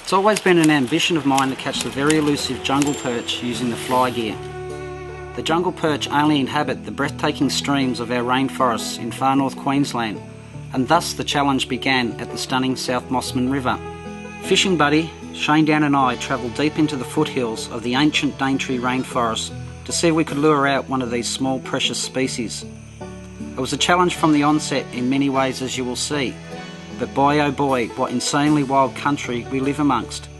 It's always been an ambition of mine to catch the very elusive jungle perch using the fly gear. The jungle perch only inhabit the breathtaking streams of our rainforests in far north Queensland, and thus the challenge began at the stunning South Mossman River. Fishing buddy Shane Dan and I travelled deep into the foothills of the ancient Daintree Rainforest to see if we could lure out one of these small precious species. It was a challenge from the onset in many ways, as you will see, but boy oh boy, what insanely wild country we live amongst.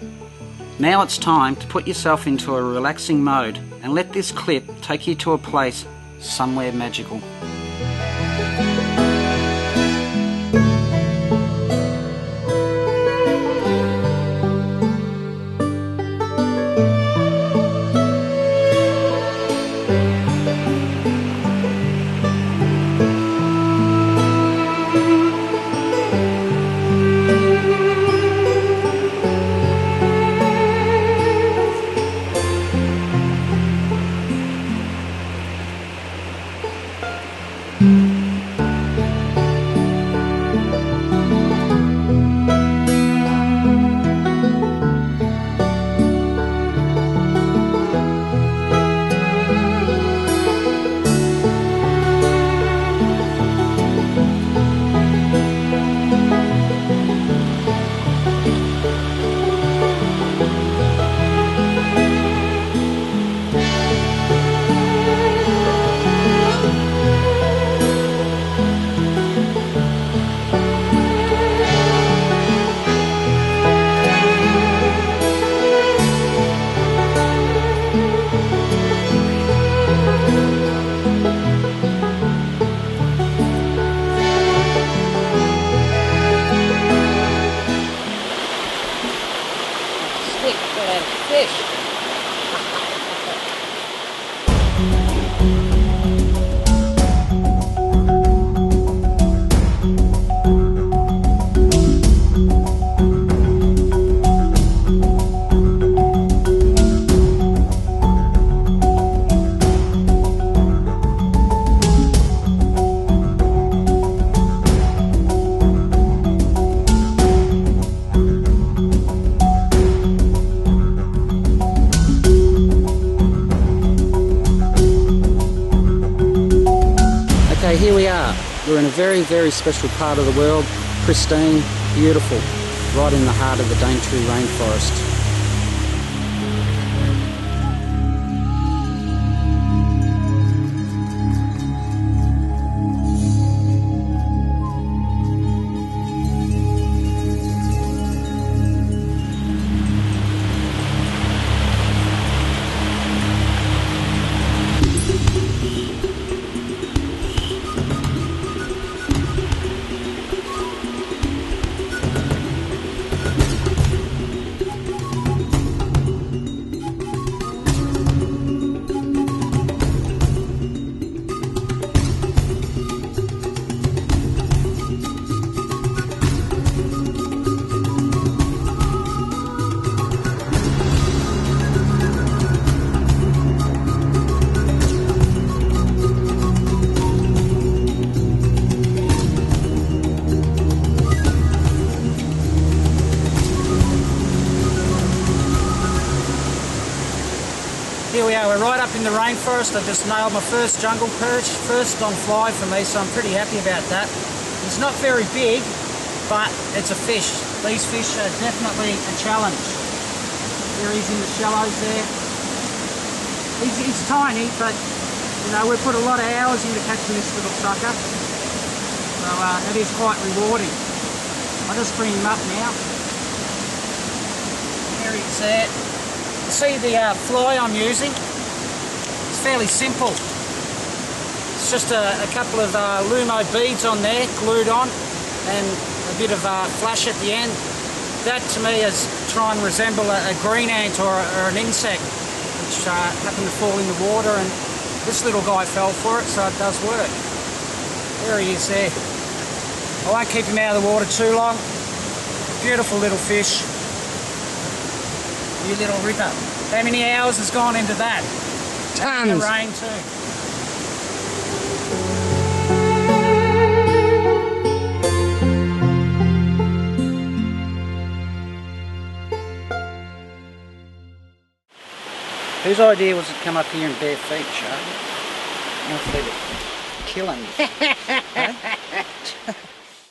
Now it's time to put yourself into a relaxing mode and let this clip take you to a place somewhere magical. Okay, here we are. We're in a very, very special part of the world. Pristine, beautiful, right in the heart of the Daintree Rainforest. Here we are, we're right up in the rainforest. I just nailed my first jungle perch, first on fly for me, so I'm pretty happy about that. It's not very big, but it's a fish. These fish are definitely a challenge. There he's in the shallows there. He's tiny, but you know, we've put a lot of hours into catching this little sucker. So it is quite rewarding. I'll just bring him up now. There he is there. See the fly I'm using? It's fairly simple. It's just a couple of Lumo beads on there, glued on, and a bit of flash at the end. That to me is try and resemble a green ant or an insect, which happened to fall in the water, and this little guy fell for it, so it does work. There he is there. I won't keep him out of the water too long. Beautiful little fish. You little ripper. How many hours has gone into that? Tons. In the rain too. Whose idea was it to come up here in bare feet, Charlie? Kill him. Hey?